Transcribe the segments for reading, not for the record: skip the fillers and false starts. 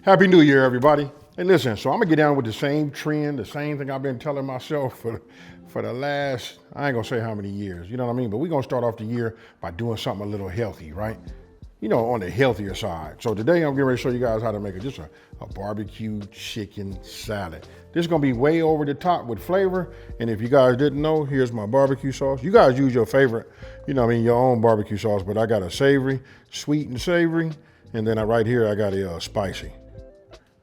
Happy New Year, everybody. Hey, listen, so I'm gonna get down with the same trend, the same thing I've been telling myself for the last, I ain't gonna say how many years, you know what I mean? But we're gonna start off the year by doing something a little healthy, right? You know, on the healthier side. So today I'm getting ready to show you guys how to make just a barbecue chicken salad. This is gonna be way over the top with flavor. And if you guys didn't know, here's my barbecue sauce. You guys use your favorite, you know what I mean, your own barbecue sauce, but I got a savory, sweet and savory. And then right here, I got a spicy.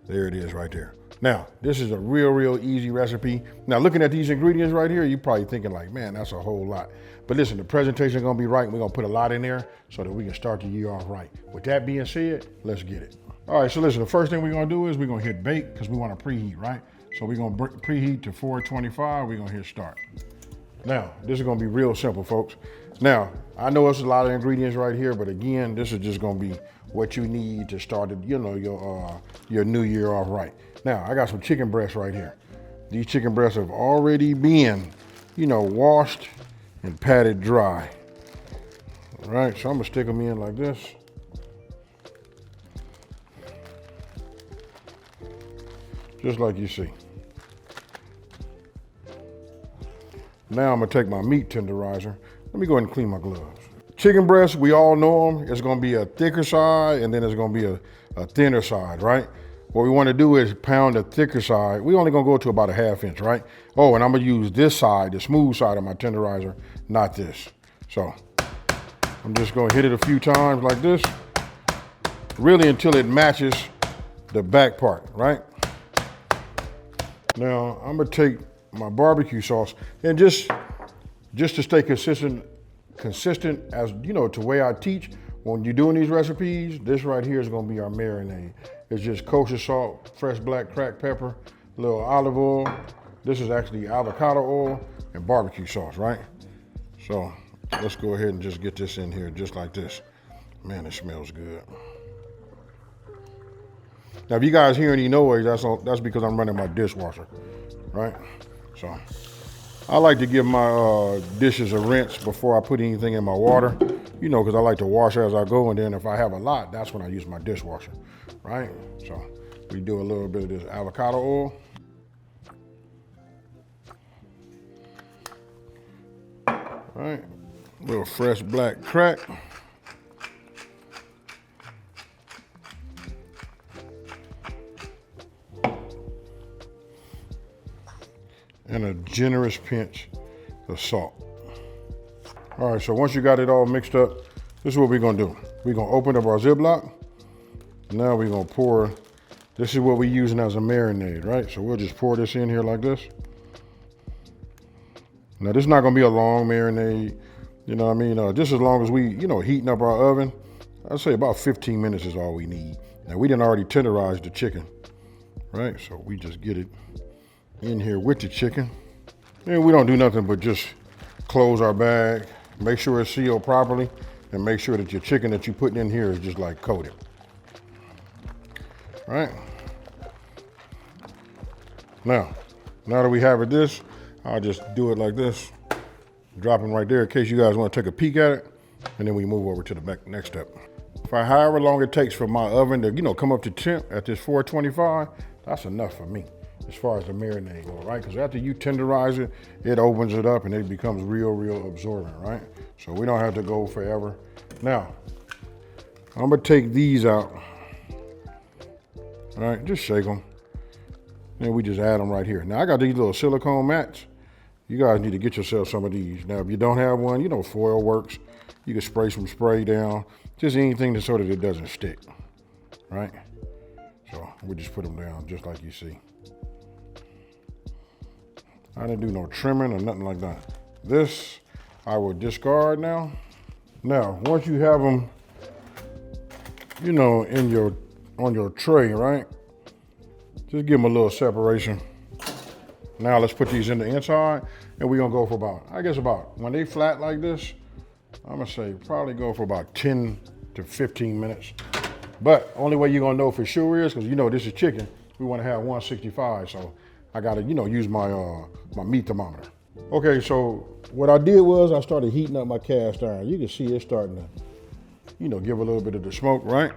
There it is right there. Now, this is a real easy recipe. Now, looking at these ingredients right here, you're probably thinking like, man, that's a whole lot. But listen, the presentation is gonna be right. We're gonna put a lot in there so that we can start the year off right. With that being said, let's get it. All right, so listen, the first thing we're gonna do is we're gonna hit bake because we wanna preheat, right? So we're gonna preheat to 425, we're gonna hit start. Now, this is gonna be real simple, folks. Now, I know it's a lot of ingredients right here, but again, this is just gonna be what you need to start, you know, your new year off right. Now, I got some chicken breasts right here. These chicken breasts have already been, you know, washed and patted dry. All right, so I'm gonna stick them in like this. Just like you see. Now I'm gonna take my meat tenderizer. Let me go ahead and clean my gloves. Chicken breasts, we all know them. It's gonna be a thicker side and then it's gonna be a thinner side, right? What we wanna do is pound the thicker side. We only gonna go to about a 1/2 inch, right? Oh, and I'm gonna use this side, the smooth side of my tenderizer, not this. So I'm just gonna hit it a few times like this, really until it matches the back part, right? Now I'm gonna take my barbecue sauce and just to stay consistent as, you know, to the way I teach, when you're doing these recipes, this right here is gonna be our marinade. It's just kosher salt, fresh black cracked pepper, a little olive oil. This is actually avocado oil and barbecue sauce, right? So let's go ahead and just get this in here just like this. Man, it smells good. Now, if you guys hear any noise, that's because I'm running my dishwasher, right? So I like to give my dishes a rinse before I put anything in my water, you know, because I like to wash as I go. And then if I have a lot, that's when I use my dishwasher, right? So we do a little bit of this avocado oil. Right, a little fresh black crack. And a generous pinch of salt. All right, so once you got it all mixed up, this is what we're gonna do. We're gonna open up our Ziploc. Now we're gonna pour, this is what we're using as a marinade, right? So we'll just pour this in here like this. Now this is not gonna be a long marinade, you know what I mean? Just as long as we, you know, heating up our oven, I'd say about 15 minutes is all we need. Now we didn't already tenderize the chicken, right? So we just get it in here with the chicken. And we don't do nothing but just close our bag, make sure it's sealed properly, and make sure that your chicken that you're putting in here is just like coated. All right. Now that we have this, I'll just do it like this, dropping right there in case you guys want to take a peek at it, and then we move over to the next step. For however long it takes for my oven to, you know, come up to temp at this 425, that's enough for me as far as the marinade goes, right? Because after you tenderize it, it opens it up and it becomes real absorbent, right? So we don't have to go forever. Now, I'm gonna take these out, all right? Just shake them. Then we just add them right here. Now I got these little silicone mats. You guys need to get yourself some of these. Now, if you don't have one, you know, foil works. You can spray some spray down, just anything so that it doesn't stick, right? So we just put them down just like you see. I didn't do no trimming or nothing like that. This I will discard now. Now, once you have them, you know, on your tray, right? Just give them a little separation. Now let's put these in the inside, and we're gonna go for about, when they flat like this, I'm gonna say probably go for about 10 to 15 minutes. But only way you're gonna know for sure is, because you know this is chicken, we wanna have 165, so I gotta, you know, use my my meat thermometer. Okay, so what I did was I started heating up my cast iron. You can see it starting to, you know, give a little bit of the smoke, right?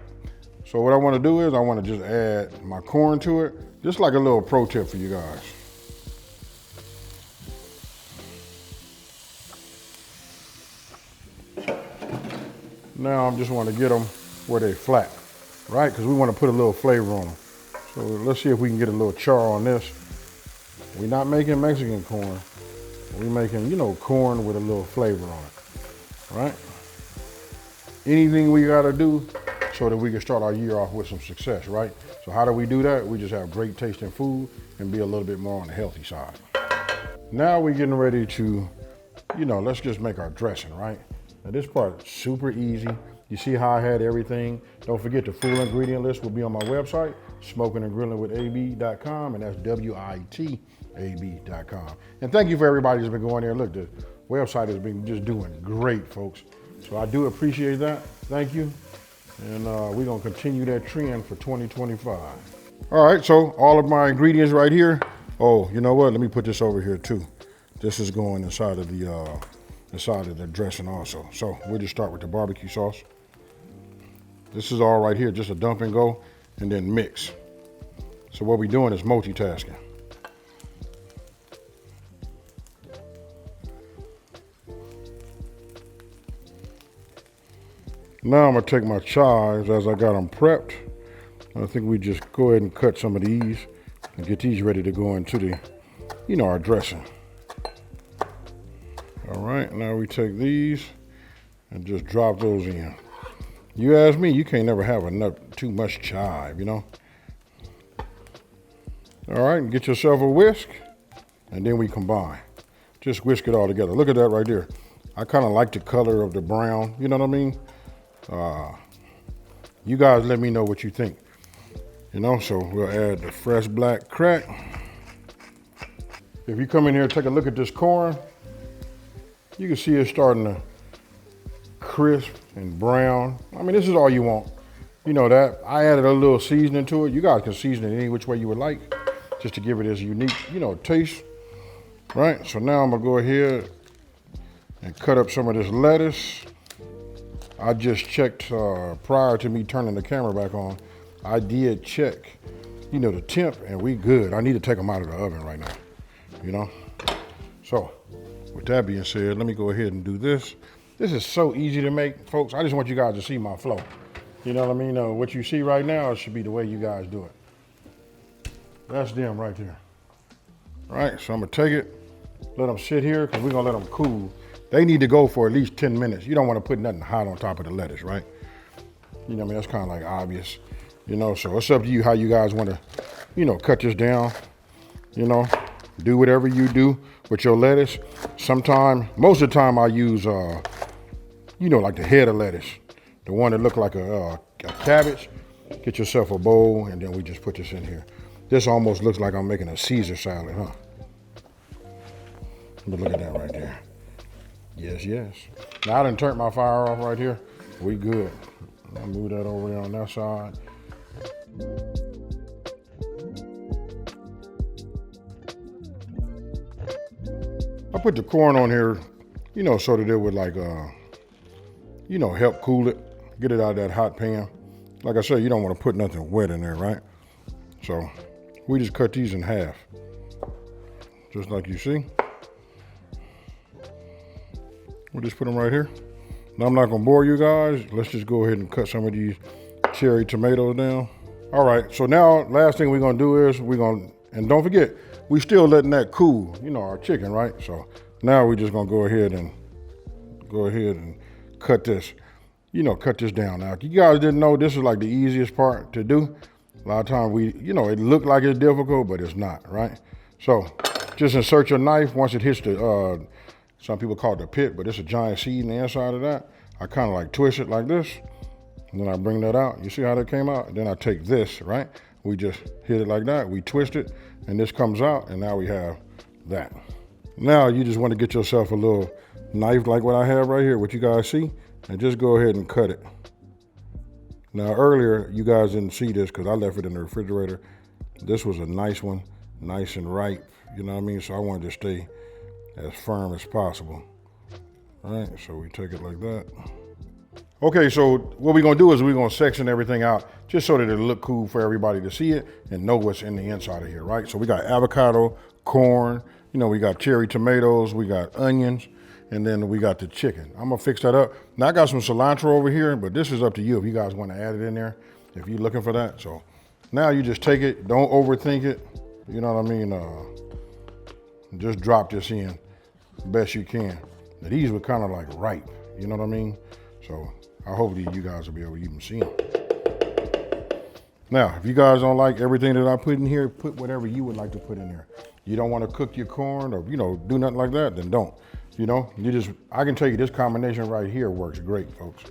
So what I want to do is I want to just add my corn to it, just like a little pro tip for you guys. Now I just want to get them where they flat, right? Because we want to put a little flavor on them. So let's see if we can get a little char on this. We're not making Mexican corn. We're making, you know, corn with a little flavor on it, right? Anything we got to do so that we can start our year off with some success, right? So how do we do that? We just have great tasting food and be a little bit more on the healthy side. Now we're getting ready to, you know, let's just make our dressing, right? Now this part is super easy. You see how I had everything. Don't forget the full ingredient list will be on my website, Smokin and Grillin with AB.com, and that's WITAB.com. And thank you for everybody that's been going there. Look, the website has been just doing great, folks. So I do appreciate that. Thank you. And we're gonna continue that trend for 2025. All right, so all of my ingredients right here. Oh, you know what? Let me put this over here too. This is going inside of the dressing also. So we'll just start with the barbecue sauce. This is all right here, just a dump and go, and then mix. So what we're doing is multitasking. Now I'm gonna take my chives as I got them prepped. I think we just go ahead and cut some of these and get these ready to go into the, you know, our dressing. All right, now we take these and just drop those in. You ask me, you can't never have too much chive, you know? All right, and get yourself a whisk, and then we combine. Just whisk it all together. Look at that right there. I kind of like the color of the brown, you know what I mean? You guys let me know what you think. You know, so we'll add the fresh black crack. If you come in here and take a look at this corn, you can see it's starting to crisp and brown. I mean, this is all you want. You know that. I added a little seasoning to it. You guys can season it any which way you would like, just to give it this unique, you know, taste. Right, so now I'm gonna go ahead and cut up some of this lettuce. I just checked prior to me turning the camera back on. I did check, you know, the temp, and we good. I need to take them out of the oven right now, you know? So, with that being said, let me go ahead and do this. This is so easy to make, folks. I just want you guys to see my flow. You know what I mean? What you see right now should be the way you guys do it. That's them right there. All right, so I'm gonna take it, let them sit here, because we're gonna let them cool. They need to go for at least 10 minutes. You don't want to put nothing hot on top of the lettuce, right? You know what I mean? That's kind of like obvious, you know? So it's up to you how you guys want to, you know, cut this down, you know? Do whatever you do with your lettuce. Most of the time I use, you know, like the head of lettuce, the one that look like a cabbage. Get yourself a bowl, and then we just put this in here. This almost looks like I'm making a Caesar salad, huh? But look at that right there. Yes, yes. Now I done turned my fire off right here. We good. I'll move that over there on that side. I put the corn on here, you know, so that it would like, you know, help cool it, get it out of that hot pan. Like I said, you don't want to put nothing wet in there, right? So we just cut these in half, just like you see. We'll just put them right here. Now I'm not gonna bore you guys. Let's just go ahead and cut some of these cherry tomatoes down. All right, so now last thing we're gonna do is and don't forget, we still letting that cool, you know, our chicken, right? So now we're just gonna go ahead and cut this, you know, cut this down. Now, if you guys didn't know, this is like the easiest part to do. A lot of times you know, it look like it's difficult, but it's not, right? So just insert your knife once it hits the, some people call it the pit, but it's a giant seed in the inside of that. I kind of like twist it like this, and then I bring that out. You see how that came out? And then I take this, right? We just hit it like that. We twist it, and this comes out, and now we have that. Now you just want to get yourself a little knife like what I have right here, what you guys see, and just go ahead and cut it. Now earlier, you guys didn't see this because I left it in the refrigerator. This was a nice one, nice and ripe, you know what I mean? So I wanted to stay as firm as possible. All right, so we take it like that. Okay, so what we're gonna do is we're gonna section everything out just so that it'll look cool for everybody to see it and know what's in the inside of here, right? So we got avocado, corn, we got cherry tomatoes, we got onions, and then we got the chicken. I'm gonna fix that up. Now I got some cilantro over here, but this is up to you if you guys wanna add it in there, if you're looking for that. So now you just take it, don't overthink it, you know what I mean? Just drop this in best you can. Now these were kind of like ripe, you know what I mean? So hopefully you guys will be able to even see them. Now, if you guys don't like everything that I put in here, put whatever you would like to put in there. You don't want to cook your corn or, do nothing like that, then don't. I can tell you this combination right here works great, folks.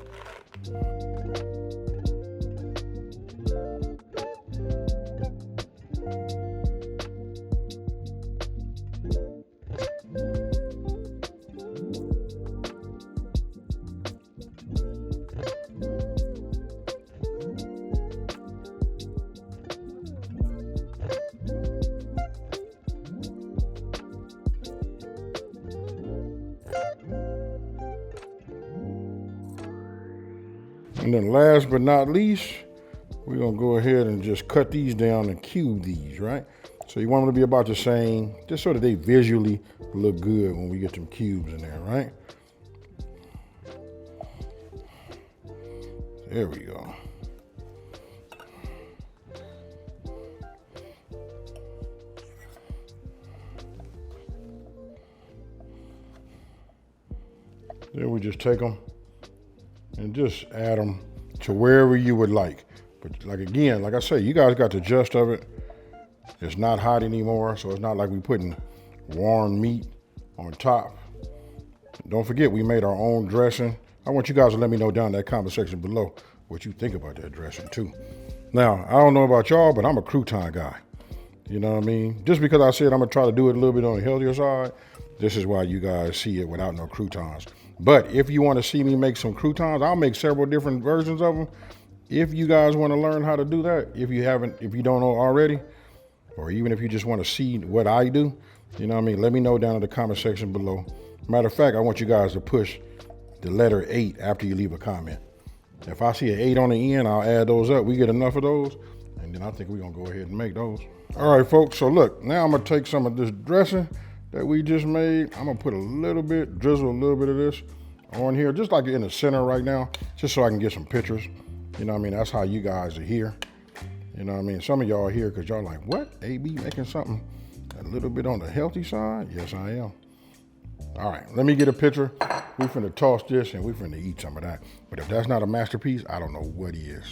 And then last but not least, we're gonna go ahead and just cut these down and cube these, right? So you want them to be about the same, just so that they visually look good when we get them cubes in there, right? There we go. Then we just take them and just add them to wherever you would like. But like I say, you guys got the gist of it. It's not hot anymore, so it's not like we putting warm meat on top. Don't forget, we made our own dressing. I want you guys to let me know down in that comment section below what you think about that dressing too. Now, I don't know about y'all, but I'm a crouton guy. You know what I mean? Just because I said I'm gonna try to do it a little bit on the healthier side, this is why you guys see it without no croutons. But if you want to see me make some croutons, I'll make several different versions of them. If you guys want to learn how to do that, if you don't know already, or even if you just want to see what I do, you know what I mean? Let me know down in the comment section below. Matter of fact, I want you guys to push the letter 8 after you leave a comment. If I see an 8 on the end, I'll add those up. We get enough of those, and then I think we're gonna go ahead and make those. All right, folks, so look, now I'm gonna take some of this dressing that we just made. I'm gonna put drizzle a little bit of this on here, just like in the center right now, just so I can get some pictures. You know what I mean? That's how you guys are here. You know what I mean? Some of y'all are here because y'all like, what? AB making something a little bit on the healthy side? Yes, I am. All right, let me get a picture. We finna toss this and we finna eat some of that. But if that's not a masterpiece, I don't know what is.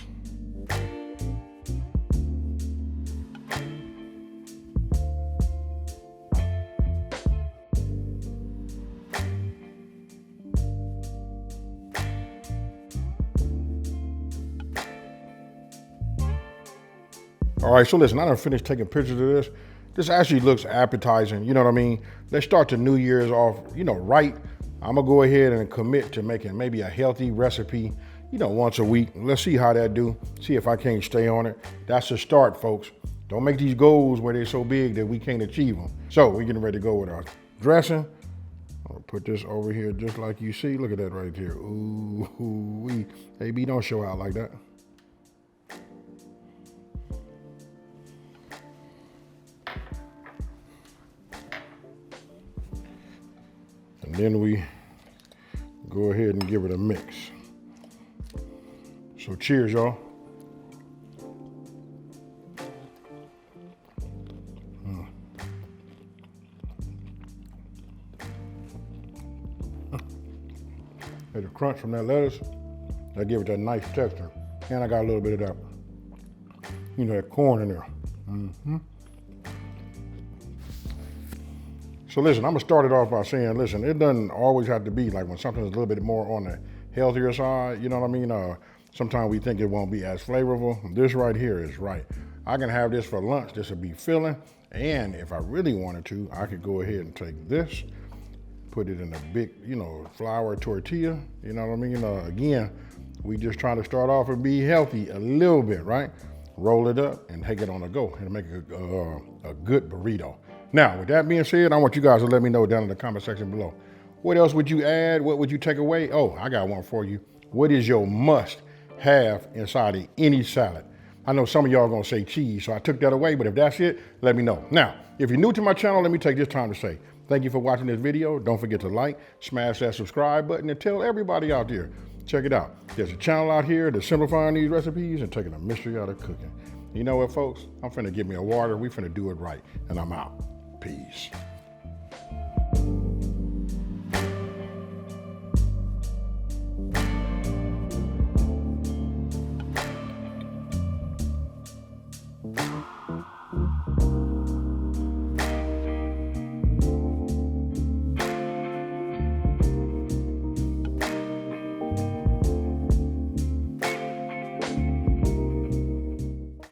All right, so listen, I done finished taking pictures of this. This actually looks appetizing, you know what I mean? Let's start the New Year's off, right. I'm gonna go ahead and commit to making maybe a healthy recipe, once a week. Let's see how that do, see if I can't stay on it. That's a start, folks. Don't make these goals where they're so big that we can't achieve them. So we're getting ready to go with our dressing. I'll put this over here just like you see. Look at that right there. Ooh, AB, don't show out like that. And then we go ahead and give it a mix. So cheers, y'all. There's a crunch from that lettuce. That give it that nice texture. And I got a little bit of that, that corn in there. So listen, I'm gonna start it off by saying, listen, it doesn't always have to be like when something's a little bit more on the healthier side, you know what I mean? Sometimes we think it won't be as flavorful. This right here is right. I can have this for lunch, this would be filling. And if I really wanted to, I could go ahead and take this, put it in a big, flour tortilla, you know what I mean? Again, we just trying to start off and be healthy a little bit, right? Roll it up and take it on the go and make a good burrito. Now, with that being said, I want you guys to let me know down in the comment section below. What else would you add? What would you take away? Oh, I got one for you. What is your must have inside of any salad? I know some of y'all are gonna say cheese, so I took that away, but if that's it, let me know. Now, if you're new to my channel, let me take this time to say, thank you for watching this video. Don't forget to like, smash that subscribe button, and tell everybody out there, check it out. There's a channel out here that's simplifying these recipes and taking the mystery out of cooking. You know what, folks? I'm finna get me a water. We finna do it right, and I'm out. Peace.